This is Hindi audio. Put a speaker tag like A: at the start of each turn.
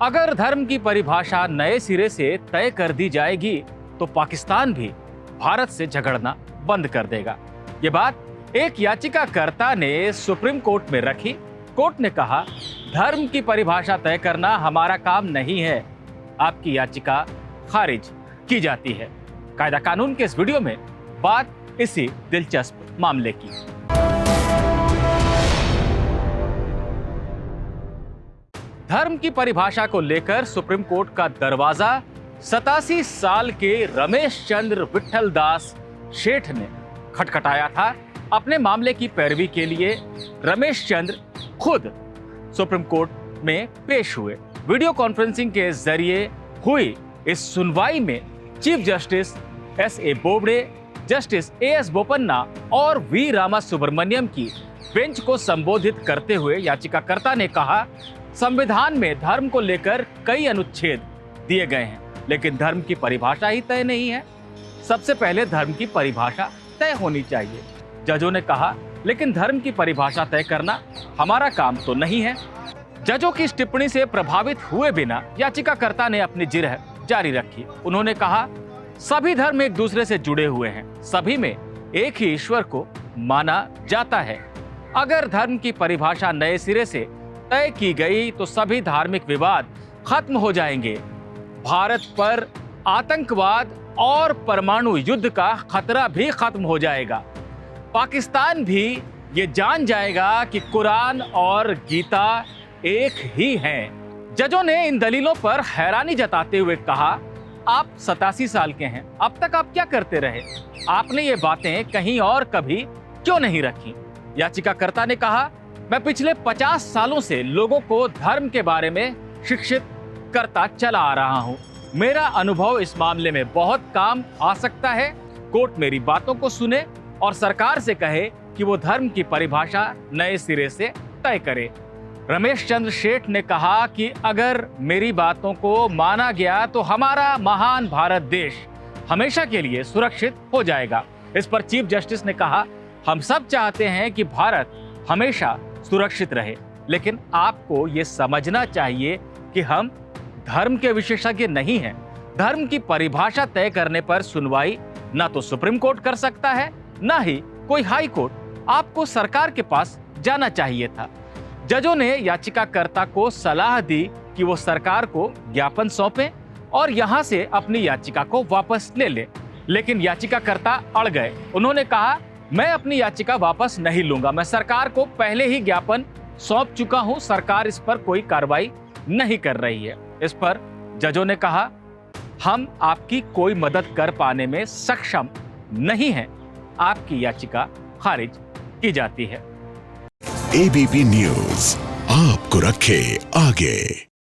A: अगर धर्म की परिभाषा नए सिरे से तय कर दी जाएगी तो पाकिस्तान भी भारत से झगड़ना बंद कर देगा। ये बात एक याचिकाकर्ता ने सुप्रीम कोर्ट में रखी। कोर्ट ने कहा, धर्म की परिभाषा तय करना हमारा काम नहीं है। आपकी याचिका खारिज की जाती है। कायदा कानून के इस वीडियो में बात इसी दिलचस्प मामले की। धर्म की परिभाषा को लेकर सुप्रीम कोर्ट का दरवाजा 87 साल के रमेश चंद्र विट्ठल दास शेठ ने खटखटाया था। अपने मामले की पैरवी के लिए रमेश चंद्र खुद सुप्रीम कोर्ट में पेश हुए। वीडियो कॉन्फ्रेंसिंग के जरिए हुई इस सुनवाई में chief justice एस.ए. Bobde, justice AS. Bopanna और वी रामा सुब्रमण्यम की बेंच को संबोधित करते हुए याचिकाकर्ता ने कहा, संविधान में धर्म को लेकर कई अनुच्छेद दिए गए हैं, लेकिन धर्म की परिभाषा ही तय नहीं है। सबसे पहले धर्म की परिभाषा तय होनी चाहिए। जजों ने कहा, लेकिन धर्म की परिभाषा तय करना हमारा काम तो नहीं है। जजों की इस टिप्पणी से प्रभावित हुए बिना याचिकाकर्ता ने अपनी जिरह जारी रखी। उन्होंने कहा, सभी धर्म एक दूसरे से जुड़े हुए हैं, सभी में एक ही ईश्वर को माना जाता है। अगर धर्म की परिभाषा नए सिरे से तय की गई तो सभी धार्मिक विवाद खत्म हो जाएंगे। भारत पर आतंकवाद और परमाणु युद्ध का खतरा भी खत्म हो जाएगा। पाकिस्तान भी ये जान जाएगा कि कुरान और गीता एक ही हैं। जजों ने इन दलीलों पर हैरानी जताते हुए कहा, आप 87 साल के हैं, अब तक आप क्या करते रहे? आपने ये बातें कहीं और कभी क्यों नहीं रखी? याचिकाकर्ता ने कहा, मैं पिछले 50 सालों से लोगों को धर्म के बारे में शिक्षित करता चला आ रहा हूं। मेरा अनुभव इस मामले में बहुत काम आ सकता है। कोर्ट मेरी बातों को सुने और सरकार से कहे कि वो धर्म की परिभाषा नए सिरे से तय करे। रमेश चंद्र शेठ ने कहा कि अगर मेरी बातों को माना गया तो हमारा महान भारत देश हमेशा के लिए सुरक्षित हो जाएगा। इस पर चीफ जस्टिस ने कहा, हम सब चाहते हैं कि भारत हमेशा सुरक्षित रहे, लेकिन आपको ये समझना चाहिए कि हम धर्म के विशेषज्ञ नहीं हैं। धर्म की परिभाषा तय करने पर सुनवाई ना तो सुप्रीम कोर्ट कर सकता है, ना ही कोई हाई कोर्ट। आपको सरकार के पास जाना चाहिए था। जजों ने याचिकाकर्ता को सलाह दी कि वो सरकार को ज्ञापन सौंपे और यहां से अपनी याचिका को वापस ले ले, लेकिन याचिकाकर्ता अड़ गए। उन्होंने कहा, मैं अपनी याचिका वापस नहीं लूंगा, मैं सरकार को पहले ही ज्ञापन सौंप चुका हूं, सरकार इस पर कोई कार्रवाई नहीं कर रही है। इस पर जजों ने कहा, हम आपकी कोई मदद कर पाने में सक्षम नहीं हैं। आपकी याचिका खारिज की जाती है।
B: एबीपी न्यूज आपको रखे आगे।